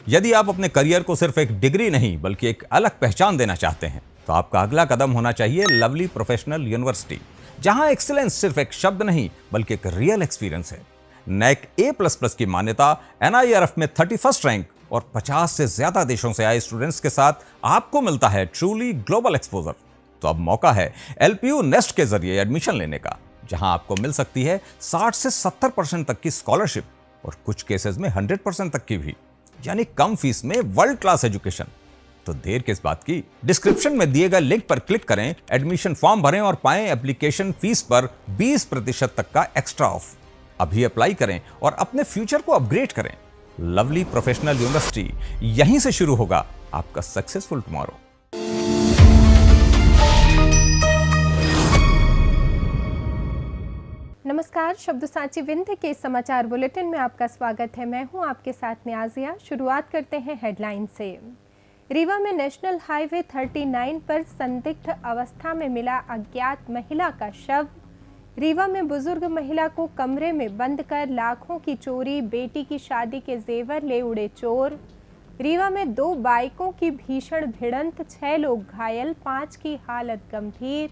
यदि आप अपने करियर को सिर्फ एक डिग्री नहीं बल्कि एक अलग पहचान देना चाहते हैं तो आपका अगला कदम होना चाहिए लवली प्रोफेशनल यूनिवर्सिटी, जहां एक्सीलेंस सिर्फ एक शब्द नहीं बल्कि एक रियल एक्सपीरियंस है। नैक A++ की मान्यता, NIRF में 31st रैंक और 50 से ज्यादा देशों से आए स्टूडेंट्स के साथ आपको मिलता है ट्रूली ग्लोबल एक्सपोजर। तो अब मौका है LPU नेस्ट के जरिए एडमिशन लेने का, जहां आपको मिल सकती है 60 से 70% तक की स्कॉलरशिप और कुछ केसेस में 100% तक की भी, यानी कम फीस में वर्ल्ड क्लास एजुकेशन। तो देर किस बात की, डिस्क्रिप्शन में दिए गए लिंक पर क्लिक करें, एडमिशन फॉर्म भरें और पाएं एप्लीकेशन फीस पर 20% तक का एक्स्ट्रा ऑफ। अभी अप्लाई करें और अपने फ्यूचर को अपग्रेड करें। लवली प्रोफेशनल यूनिवर्सिटी, यहीं से शुरू होगा आपका सक्सेसफुल टुमारो। नमस्कार, शब्द सांची विंध्य के समाचार बुलेटिन में आपका स्वागत है। मैं हूं आपके साथ नियाजिया। शुरुआत करते हैं हेडलाइन से। रीवा में नेशनल हाईवे 39 पर संदिग्ध अवस्था में मिला अज्ञात महिला का शव। रीवा में बुजुर्ग महिला को कमरे में बंद कर लाखों की चोरी, बेटी की शादी के जेवर ले उड़े चोर। रीवा में 2 बाइकों की भीषण भिड़ंत, 6 लोग घायल, 5 की हालत गंभीर।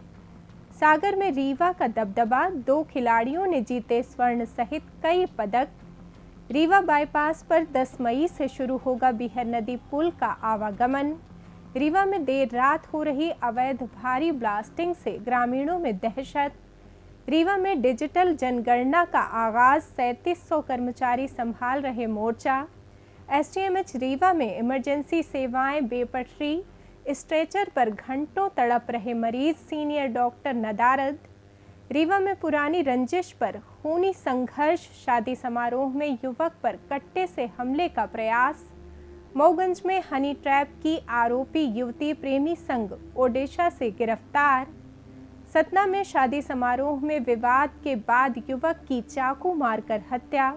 सागर में रीवा का दबदबा, 2 खिलाड़ियों ने जीते स्वर्ण सहित कई पदक। रीवा बाईपास पर 10 मई से शुरू होगा बिहर नदी पुल का आवागमन। रीवा में देर रात हो रही अवैध भारी ब्लास्टिंग से ग्रामीणों में दहशत। रीवा में डिजिटल जनगणना का आगाज, 3700 कर्मचारी संभाल रहे मोर्चा। SDMH रीवा में इमरजेंसी सेवाएं बेपटरी, स्ट्रेचर पर घंटों तड़प रहे मरीज, सीनियर डॉक्टर नदारद। रीवा में पुरानी रंजिश पर खूनी संघर्ष, शादी समारोह में युवक पर कट्टे से हमले का प्रयास। मऊगंज में हनी ट्रैप की आरोपी युवती प्रेमी संग ओडिशा से गिरफ्तार। सतना में शादी समारोह में विवाद के बाद युवक की चाकू मारकर हत्या।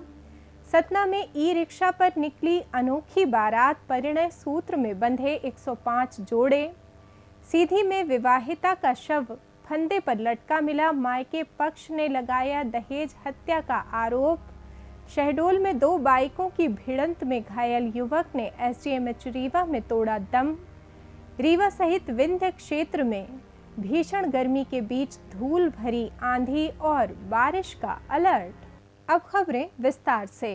सतना में ई-रिक्शा पर निकली अनोखी बारात, परिणय सूत्र में बंधे 105 जोड़े। सीधी में विवाहिता का शव फंदे पर लटका मिला, मायके पक्ष ने लगाया दहेज हत्या का आरोप। शहडोल में 2 बाइकों की भिड़ंत में घायल युवक ने SDMH रीवा में तोड़ा दम। रीवा सहित विंध्य क्षेत्र में भीषण गर्मी के बीच धूल भरी आंधी और बारिश का अलर्ट। अब खबरें विस्तार से।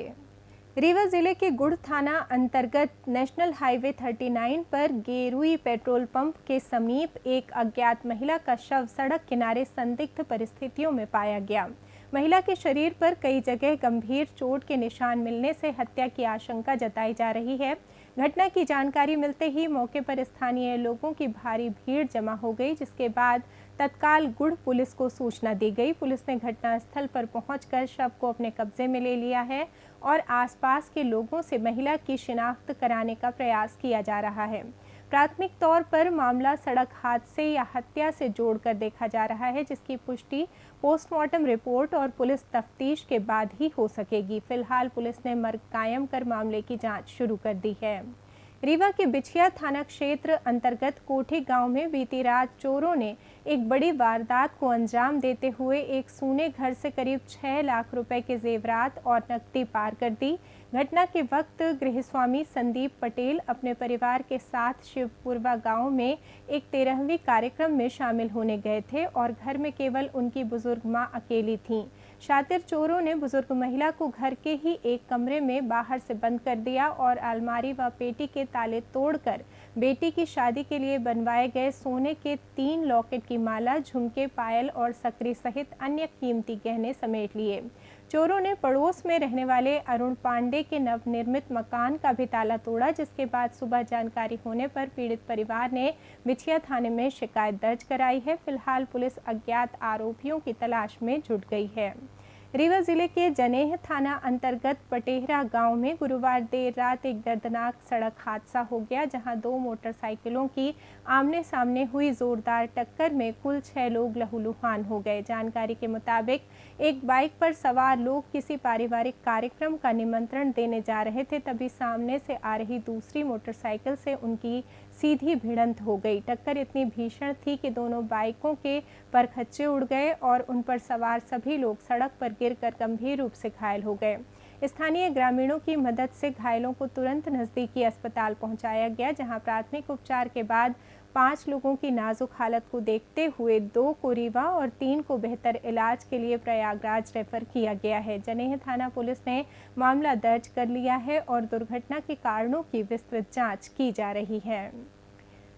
रीवा जिले के गुड़ थाना अंतर्गत नेशनल हाईवे 39 पर गेरुई पेट्रोल पंप के समीप एक अज्ञात महिला का शव सड़क किनारे संदिग्ध परिस्थितियों में पाया गया। महिला के शरीर पर कई जगह गंभीर चोट के निशान मिलने से हत्या की आशंका जताई जा रही है। घटना की जानकारी मिलते ही मौके पर स्थानीय लोगों की भारी भीड़ जमा हो गई, जिसके बाद तत्काल गुड़ पुलिस को सूचना दी गई। पुलिस ने घटनास्थल पर पहुंचकर शव को अपने कब्जे में ले लिया है और आसपास के लोगों से महिला की शिनाख्त कराने का प्रयास किया जा रहा है। प्राथमिक तौर पर मामला सड़क हादसे या हत्या से जोड़कर देखा जा रहा है, जिसकी पुष्टि पोस्टमार्टम रिपोर्ट और पुलिस तफ्तीश के बाद ही हो सकेगी। फिलहाल पुलिस ने मर्ग कायम कर मामले की जांच शुरू कर दी है। रीवा के बिछिया थाना क्षेत्र अंतर्गत कोठी गांव में बीती रात चोरों ने एक बड़ी वारदात को अंजाम देते हुए एक सूने घर से करीब 6 लाख रुपए के जेवरात और नकदी पार कर दी। घटना के वक्त गृहस्वामी संदीप पटेल अपने परिवार के साथ शिवपुरवा गांव में एक 13वीं कार्यक्रम में शामिल होने गए थे और घर में केवल उनकी बुजुर्ग मां अकेली थीं। शातिर चोरों ने बुजुर्ग महिला को घर के ही एक कमरे में बाहर से बंद कर दिया और अलमारी व पेटी के ताले तोड़कर बेटी की शादी के लिए बनवाए गए सोने के 3 लॉकेट की माला, झुमके, पायल और सकरी सहित अन्य कीमती गहने समेट लिए। चोरों ने पड़ोस में रहने वाले अरुण पांडे के नवनिर्मित मकान का भी ताला तोड़ा, जिसके बाद सुबह जानकारी होने पर पीड़ित परिवार ने बिछिया थाने में शिकायत दर्ज कराई है। फिलहाल पुलिस अज्ञात आरोपियों की तलाश में जुट गई है। रीवा जिले के जनेह थाना अंतर्गत पटेहरा गांव में गुरुवार देर रात एक दर्दनाक सड़क हादसा हो गया, जहां 2 मोटरसाइकिलों की आमने सामने हुई जोरदार टक्कर में कुल 6 लोग लहूलुहान हो गए। जानकारी के मुताबिक एक बाइक पर सवार लोग किसी पारिवारिक कार्यक्रम का निमंत्रण देने जा रहे थे, तभी सामने से आ रही दूसरी मोटरसाइकिल से उनकी सीधी भिड़ंत हो गई। टक्कर इतनी भीषण थी कि दोनों बाइकों के परखच्चे उड़ गए और उन पर सवार सभी लोग सड़क पर गिरकर गंभीर रूप से घायल हो गए। स्थानीय ग्रामीणों की मदद से घायलों को तुरंत नज़दीकी अस्पताल पहुंचाया गया, जहां प्राथमिक उपचार के बाद 5 लोगों की नाजुक हालत को देखते हुए 2 को रीवा और 3 को बेहतर इलाज के लिए प्रयागराज रेफर किया गया है। जनेह थाना पुलिस ने मामला दर्ज कर लिया है और दुर्घटना के कारणों की विस्तृत जांच की जा रही है।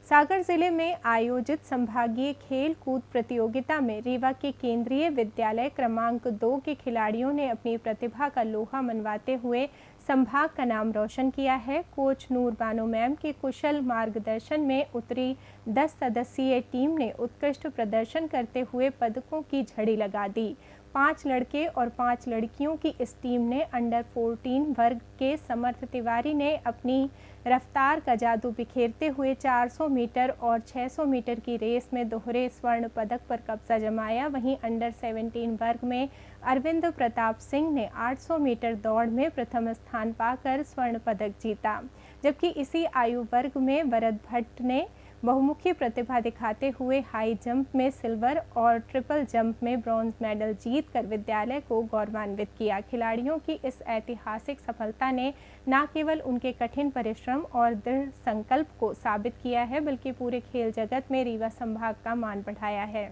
सागर जिले में आयोजित संभागीय खेल कूद प्रतियोगिता में रीवा के केंद्रीय विद्यालय क्रमांक 2 के खिलाड़ियों ने अपनी प्रतिभा का लोहा मनवाते हुए संभाग का नाम रोशन किया है। कोच नूर बानो मैम के कुशल मार्गदर्शन में उतरी 10 सदस्यीय टीम ने उत्कृष्ट प्रदर्शन करते हुए पदकों की झड़ी लगा दी। 5 लड़के और 5 लड़कियों की इस टीम ने अंडर 14 वर्ग के समर्थ तिवारी ने अपनी रफ्तार का जादू बिखेरते हुए 400 मीटर और 600 मीटर की रेस में दोहरे स्वर्ण पदक पर कब्जा जमाया। वहीं अंडर 17 वर्ग में अरविंद प्रताप सिंह ने 800 मीटर दौड़ में प्रथम स्थान पाकर स्वर्ण पदक जीता, जबकि इसी आयु वर्ग में वरद भट्ट ने बहुमुखी प्रतिभा दिखाते हुए हाई जंप में सिल्वर और ट्रिपल जंप में ब्रॉन्ज मेडल जीतकर विद्यालय को गौरवान्वित किया। खिलाड़ियों की इस ऐतिहासिक सफलता ने न केवल उनके कठिन परिश्रम और दृढ़ संकल्प को साबित किया है, बल्कि पूरे खेल जगत में रीवा संभाग का मान बढ़ाया है।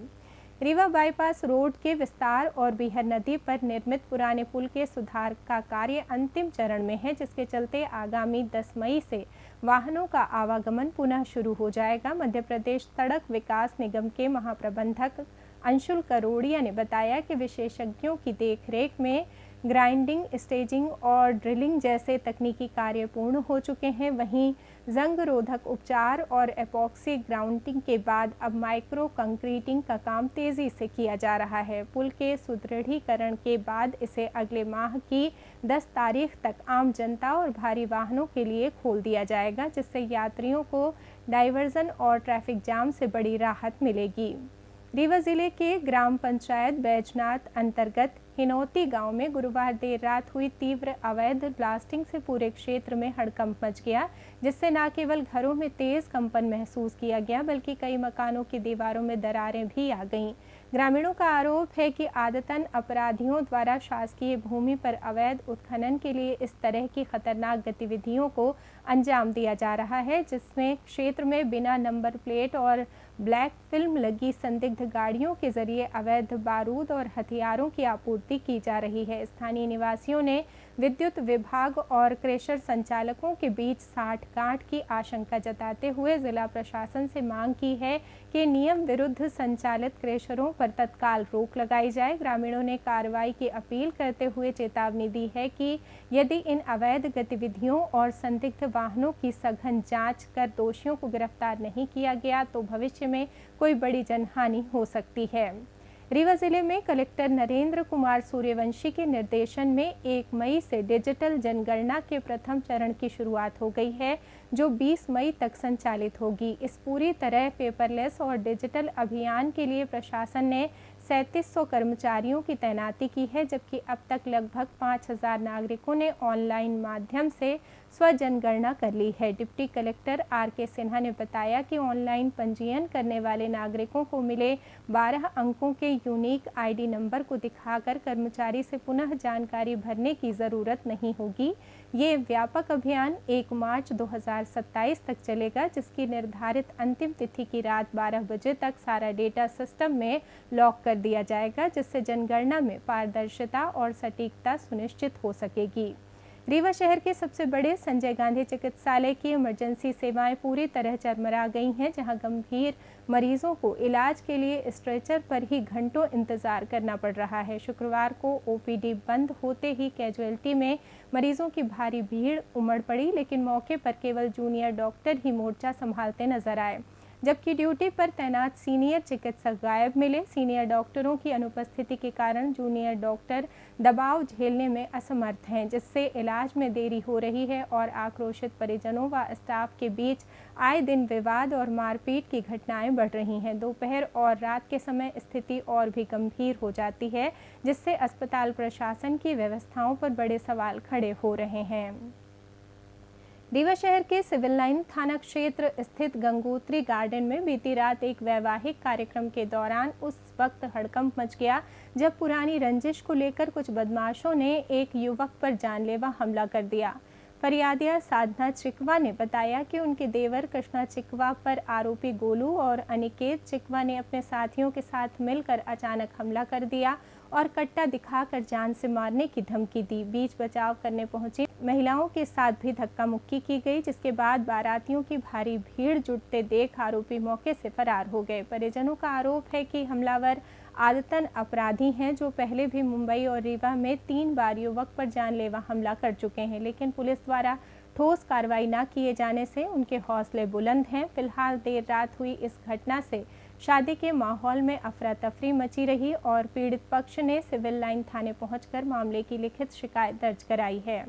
रीवा बाईपास रोड के विस्तार और बीहर नदी पर निर्मित पुराने पुल के सुधार का कार्य अंतिम चरण में है, जिसके चलते आगामी 10 मई से वाहनों का आवागमन पुनः शुरू हो जाएगा। मध्य प्रदेश सड़क विकास निगम के महाप्रबंधक अंशुल करोड़िया ने बताया कि विशेषज्ञों की देखरेख में ग्राइंडिंग, स्टेजिंग और ड्रिलिंग जैसे तकनीकी कार्य पूर्ण हो चुके हैं। वहीं जंग रोधक उपचार और एपॉक्सी ग्राउंडिंग के बाद अब माइक्रो कंक्रीटिंग का काम तेजी से किया जा रहा है। पुल के सुदृढ़ीकरण के बाद इसे अगले माह की 10 तारीख तक आम जनता और भारी वाहनों के लिए खोल दिया जाएगा, जिससे यात्रियों को डाइवर्जन और ट्रैफिक जाम से बड़ी राहत मिलेगी। रीवा जिले के ग्राम पंचायत बैजनाथ अंतर्गत हिनौती गांव में गुरुवार देर रात हुई तीव्र अवैध ब्लास्टिंग से पूरे क्षेत्र में हड़कंप मच गया, जिससे न केवल घरों में तेज कंपन महसूस किया गया, बल्कि कई मकानों की दीवारों में दरारें भी आ गईं। ग्रामीणों का आरोप है कि आदतन अपराधियों द्वारा शासकीय भूमि पर अवैध उत्खनन के लिए इस तरह की खतरनाक गतिविधियों को अंजाम दिया जा रहा है, जिसमें क्षेत्र में बिना नंबर प्लेट और ब्लैक फिल्म लगी संदिग्ध गाड़ियों के जरिए अवैध बारूद और हथियारों की आपूर्ति की जा रही है। स्थानीय निवासियों ने विद्युत विभाग और क्रेशर संचालकों के बीच साठ-गांठ की आशंका जताते हुए जिला प्रशासन से मांग की है कि नियम विरुद्ध संचालित क्रेशरों पर तत्काल रोक लगाई जाए। ग्रामीणों ने कार्रवाई की अपील करते हुए चेतावनी दी है कि यदि इन अवैध गतिविधियों और संदिग्ध वाहनों की सघन जांच कर दोषियों को गिरफ्तार नहीं किया गया तो भविष्य में कोई बड़ी जनहानि हो सकती है। रीवा जिले में कलेक्टर नरेंद्र कुमार सूर्यवंशी के निर्देशन में 1 मई से डिजिटल जनगणना के प्रथम चरण की शुरुआत हो गई है, जो 20 मई तक संचालित होगी। इस पूरी तरह पेपरलेस और डिजिटल अभियान के लिए प्रशासन ने 3700 कर्मचारियों की तैनाती की है, जबकि अब तक लगभग 5000 नागरिकों ने ऑनलाइन माध्यम से स्वजनगणना कर ली है। Deputy collector R K. सिन्हा ने बताया कि ऑनलाइन पंजीयन करने वाले नागरिकों को मिले 12 अंकों के यूनिक आईडी नंबर को दिखाकर कर्मचारी से पुनः जानकारी भरने की ज़रूरत नहीं होगी। ये व्यापक अभियान 1 मार्च 2027 तक चलेगा, जिसकी निर्धारित अंतिम तिथि की रात 12 बजे तक सारा डेटा सिस्टम में लॉक कर दिया जाएगा, जिससे जनगणना में पारदर्शिता और सटीकता सुनिश्चित हो सकेगी। रीवा शहर के सबसे बड़े संजय गांधी चिकित्सालय की इमरजेंसी सेवाएं पूरी तरह चरमरा गई हैं, जहां गंभीर मरीजों को इलाज के लिए स्ट्रेचर पर ही घंटों इंतजार करना पड़ रहा है। शुक्रवार को ओपीडी बंद होते ही कैजुअल्टी में मरीजों की भारी भीड़ उमड़ पड़ी, लेकिन मौके पर केवल जूनियर डॉक्टर ही मोर्चा संभालते नजर आए, जबकि ड्यूटी पर तैनात सीनियर चिकित्सक गायब मिले। सीनियर डॉक्टरों की अनुपस्थिति के कारण जूनियर डॉक्टर दबाव झेलने में असमर्थ हैं, जिससे इलाज में देरी हो रही है और आक्रोशित परिजनों व स्टाफ के बीच आए दिन विवाद और मारपीट की घटनाएं बढ़ रही हैं। दोपहर और रात के समय स्थिति और भी गंभीर हो जाती है, जिससे अस्पताल प्रशासन की व्यवस्थाओं पर बड़े सवाल खड़े हो रहे हैं। रीवा शहर के सिविल लाइन थाना क्षेत्र स्थित गंगोत्री गार्डन में बीती रात एक वैवाहिक कार्यक्रम के दौरान उस वक्त हड़कंप मच गया जब पुरानी रंजिश को लेकर कुछ बदमाशों ने एक युवक पर जानलेवा हमला कर दिया। फरियादिया साधना चिकवा ने बताया कि उनके देवर कृष्णा चिकवा पर आरोपी गोलू और अनिकेत चिकवा ने अपने साथियों के साथ मिलकर अचानक हमला कर दिया और कट्टा दिखाकर जान से मारने की धमकी दी। बीच बचाव करने पहुंची महिलाओं के साथ भी धक्का मुक्की की गई, जिसके बाद बारातियों की भारी भीड़ जुटते देख आरोपी मौके से फरार हो गए। परिजनों का आरोप है कि हमलावर आदतन अपराधी हैं जो पहले भी मुंबई और रीवा में 3 बार युवक पर जानलेवा हमला कर चुके हैं, लेकिन पुलिस द्वारा ठोस कार्रवाई न किए जाने से उनके हौसले बुलंद हैं। फिलहाल देर रात हुई इस घटना से शादी के माहौल में अफरा तफरी मची रही और पीड़ित पक्ष ने सिविल लाइन थाने पहुंचकर मामले की लिखित शिकायत दर्ज कराई है।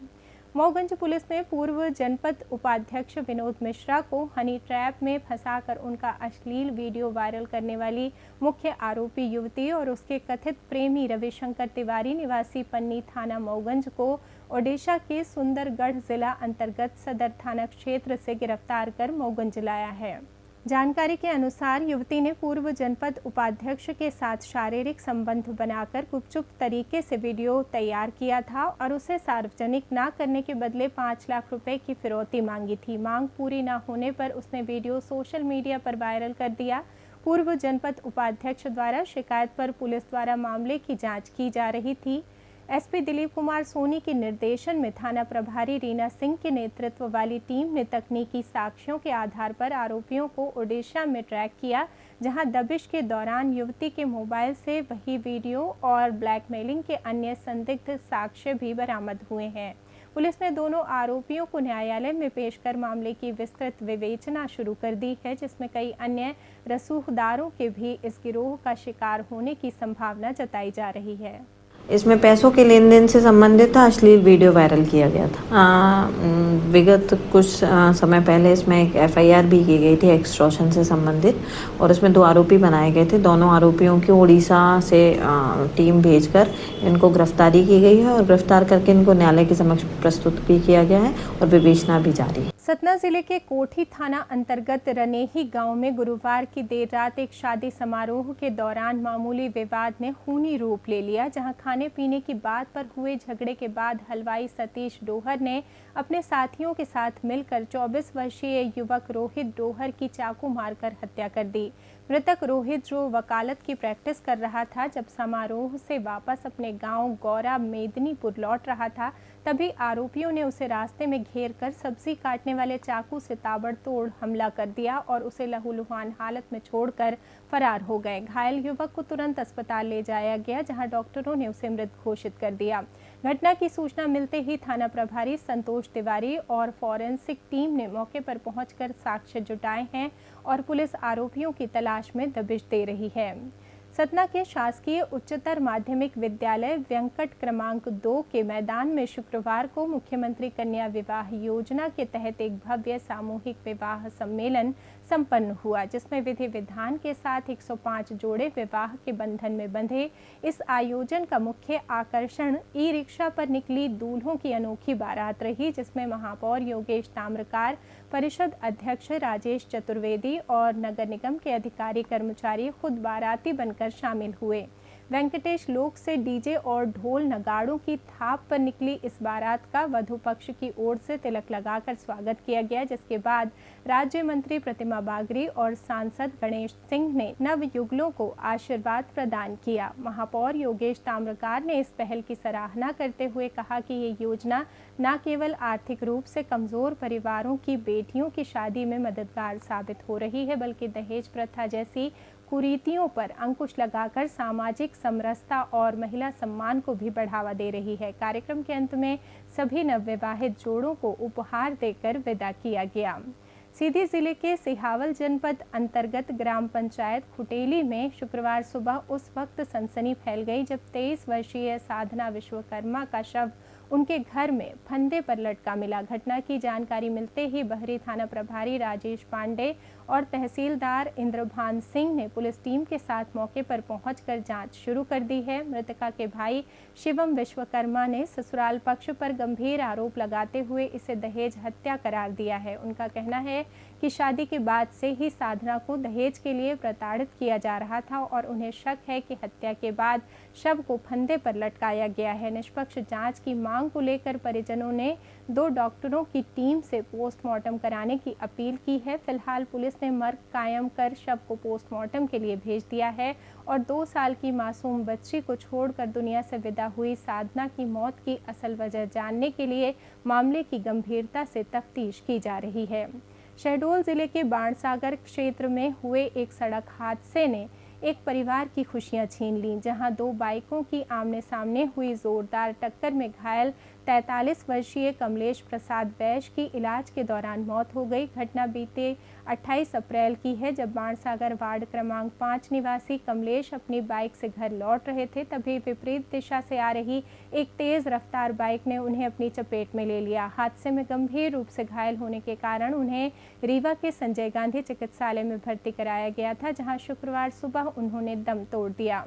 मऊगंज पुलिस ने पूर्व जनपद उपाध्यक्ष विनोद मिश्रा को हनी ट्रैप में फंसाकर उनका अश्लील वीडियो वायरल करने वाली मुख्य आरोपी युवती और उसके कथित प्रेमी रविशंकर तिवारी निवासी पन्नी थाना मऊगंज को ओडिशा के सुंदरगढ़ जिला अंतर्गत सदर थाना क्षेत्र से गिरफ्तार कर मऊगंज लाया है। जानकारी के अनुसार युवती ने पूर्व जनपद उपाध्यक्ष के साथ शारीरिक संबंध बनाकर गुपचुप तरीके से वीडियो तैयार किया था और उसे सार्वजनिक न करने के बदले 5 लाख रुपए की फिरौती मांगी थी। मांग पूरी न होने पर उसने वीडियो सोशल मीडिया पर वायरल कर दिया। पूर्व जनपद उपाध्यक्ष द्वारा शिकायत पर पुलिस द्वारा मामले की जाँच की जा रही थी। एसपी दिलीप कुमार सोनी के निर्देशन में थाना प्रभारी रीना सिंह के नेतृत्व वाली टीम ने तकनीकी साक्ष्यों के आधार पर आरोपियों को ओडिशा में ट्रैक किया, जहां दबिश के दौरान युवती के मोबाइल से वही वीडियो और ब्लैकमेलिंग के अन्य संदिग्ध साक्ष्य भी बरामद हुए हैं। पुलिस ने दोनों आरोपियों को न्यायालय में पेश कर मामले की विस्तृत विवेचना शुरू कर दी है, जिसमें कई अन्य रसूखदारों के भी इस गिरोह का शिकार होने की संभावना जताई जा रही है। इसमें पैसों के लेन देन से संबंधित था, अश्लील वीडियो वायरल किया गया था। विगत कुछ समय पहले इसमें एक एफआईआर भी की गई थी एक्सटॉर्शन से संबंधित और इसमें 2 आरोपी बनाए गए थे। दोनों आरोपियों की उड़ीसा से टीम भेजकर इनको गिरफ्तारी की गई है और गिरफ्तार करके इनको न्यायालय के समक्ष प्रस्तुत भी किया गया है और विवेचना भी जारी है। सतना जिले के कोठी थाना अंतर्गत रनेही गांव में गुरुवार की देर रात एक शादी समारोह के दौरान मामूली विवाद ने खूनी रूप ले लिया, जहां खाने पीने की बात पर हुए झगड़े के बाद हलवाई सतीश डोहर ने अपने साथियों के साथ मिलकर 24 वर्षीय युवक रोहित डोहर की चाकू मारकर हत्या कर दी। मृतक रोहित जो वकालत की प्रैक्टिस कर रहा था, जब समारोह से वापस अपने गांव गौरा मेदनीपुर लौट रहा था, तभी आरोपियों ने उसे रास्ते में घेर कर सब्जी काटने वाले चाकू से ताबड़तोड़ हमला कर दिया और उसे लहूलुहान हालत में छोड़कर फरार हो गए। घायल युवक को तुरंत अस्पताल ले जाया गया, जहां डॉक्टरों ने उसे मृत घोषित कर दिया। घटना की सूचना मिलते ही थाना प्रभारी संतोष तिवारी और फॉरेंसिक टीम ने मौके पर पहुंचकर साक्ष्य जुटाए हैं और पुलिस आरोपियों की तलाश में दबिश दे रही है। सतना के शासकीय उच्चतर माध्यमिक विद्यालय व्यंकट क्रमांक 2 के मैदान में शुक्रवार को मुख्यमंत्री कन्या विवाह योजना के तहत एक भव्य सामूहिक विवाह सम्मेलन संपन्न हुआ, जिसमें विधि विधान के साथ 105 जोड़े विवाह के बंधन में बंधे। इस आयोजन का मुख्य आकर्षण ई रिक्शा पर निकली दूल्हों की अनोखी बारात रही, जिसमें महापौर योगेश ताम्रकार, परिषद अध्यक्ष राजेश चतुर्वेदी और नगर निगम के अधिकारी कर्मचारी खुद बाराती बनकर शामिल हुए। वेंकटेश लोक से डीजे और ढोल नगाड़ों की थाप पर निकली इस बारात का वधु पक्ष की ओर से तिलक लगाकर स्वागत किया गया, जिसके बाद राज्य मंत्री प्रतिमा बागरी और सांसद गणेश सिंह ने नवयुगलों को आशीर्वाद प्रदान किया। महापौर योगेश ताम्रकार ने इस पहल की सराहना करते हुए कहा कि ये योजना न केवल आर्थिक रूप से कमजोर परिवारों की बेटियों की शादी में मददगार साबित हो रही है, बल्कि दहेज प्रथा जैसी कुरीतियों पर अंकुश लगाकर सामाजिक समरसता और महिला सम्मान को भी बढ़ावा दे रही है। कार्यक्रम के अंत में सभी नवविवाहित जोड़ों को उपहार देकर विदा किया गया। सीधी जिले के सिहावल जनपद अंतर्गत ग्राम पंचायत खुटेली में शुक्रवार सुबह उस वक्त सनसनी फैल गई जब 23 वर्षीय साधना विश्वकर्मा का शव उनके घर में फंदे पर लटका मिला। घटना की जानकारी मिलते ही बहरी थाना प्रभारी राजेश पांडे और तहसीलदार इंद्रभान सिंह ने पुलिस टीम के साथ मौके पर पहुंचकर जांच शुरू कर दी है। मृतका के भाई शिवम विश्वकर्मा ने ससुराल पक्ष पर गंभीर आरोप लगाते हुए इसे दहेज हत्या करार दिया है। उनका कहना है कि शादी के बाद से ही साधना को दहेज के लिए प्रताड़ित किया जा रहा था और उन्हें शक है कि हत्या के बाद शव को फंदे पर लटकाया गया है। निष्पक्ष जांच की मांग को लेकर परिजनों ने 2 डॉक्टरों की टीम से पोस्टमार्टम कराने की अपील की है। फिलहाल पुलिस ने मर्ग कायम कर शव को पोस्टमार्टम के लिए भेज दिया है और 2 साल की मासूम बच्ची को छोड़कर दुनिया से विदा हुई साधना की मौत की असल वजह जानने के लिए मामले की गंभीरता से तफ्तीश की जा रही है। शहडोल जिले के बाणसागर क्षेत्र में हुए एक सड़क हादसे ने एक परिवार की खुशियां छीन लीं, जहां 2 बाइकों की आमने सामने हुई जोरदार टक्कर में घायल 43 वर्षीय कमलेश प्रसाद वैश की इलाज के दौरान मौत हो गई। घटना बीते 28 अप्रैल की है, जब बाणसागर वार्ड क्रमांक 5 निवासी कमलेश अपनी बाइक से घर लौट रहे थे। तभी विपरीत दिशा से आ रही एक तेज रफ्तार बाइक ने उन्हें अपनी चपेट में ले लिया। हादसे में गंभीर रूप से घायल होने के कारण उन्हें रीवा के संजय गांधी चिकित्सालय में भर्ती कराया गया था, जहां शुक्रवार सुबह उन्होंने दम तोड़ दिया।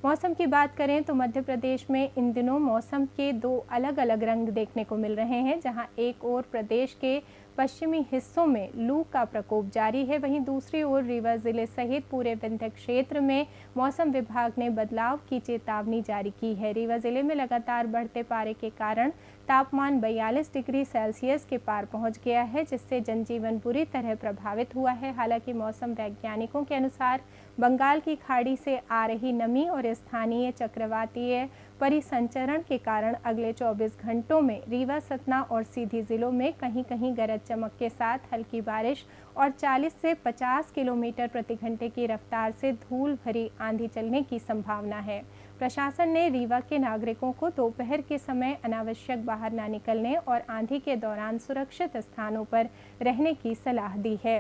मौसम की बात करें तो मध्य प्रदेश में इन दिनों मौसम के 2 अलग अलग रंग देखने को मिल रहे हैं। जहां एक ओर प्रदेश के पश्चिमी हिस्सों में लू का प्रकोप जारी है, वहीं दूसरी ओर रीवा जिले सहित पूरे विंध्य क्षेत्र में मौसम विभाग ने बदलाव की चेतावनी जारी की है। रीवा जिले में लगातार बढ़ते पारे के कारण तापमान 42 डिग्री सेल्सियस के पार पहुंच गया है, जिससे जनजीवन बुरी तरह प्रभावित हुआ है। हालांकि मौसम वैज्ञानिकों के अनुसार बंगाल की खाड़ी से आ रही नमी और स्थानीय चक्रवातीय परिसंचरण के कारण अगले 24 घंटों में रीवा, सतना और सीधी जिलों में कहीं कहीं गरज चमक के साथ हल्की बारिश और 40 से 50 किलोमीटर प्रति घंटे की रफ्तार से धूल भरी आंधी चलने की संभावना है। प्रशासन ने रीवा के नागरिकों को दोपहर के समय अनावश्यक बाहर न निकलने और आंधी के दौरान सुरक्षित स्थानों पर रहने की सलाह दी है,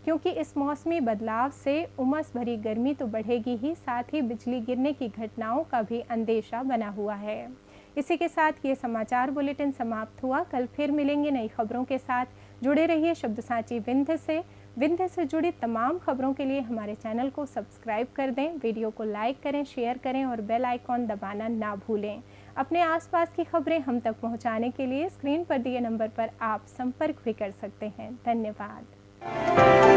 क्योंकि इस मौसमी बदलाव से उमस भरी गर्मी तो बढ़ेगी ही, साथ ही बिजली गिरने की घटनाओं का भी अंदेशा बना हुआ है। इसी के साथ ये समाचार बुलेटिन समाप्त हुआ। कल फिर मिलेंगे नई खबरों के साथ। जुड़े रहिए शब्दसाची विंध्य से जुड़ी तमाम खबरों के लिए हमारे चैनल को सब्सक्राइब कर दें, वीडियो को लाइक करें, शेयर करें और बेल आइकॉन दबाना ना भूलें। अपने आसपास की खबरें हम तक पहुंचाने के लिए स्क्रीन पर दिए नंबर पर आप संपर्क भी कर सकते हैं। धन्यवाद।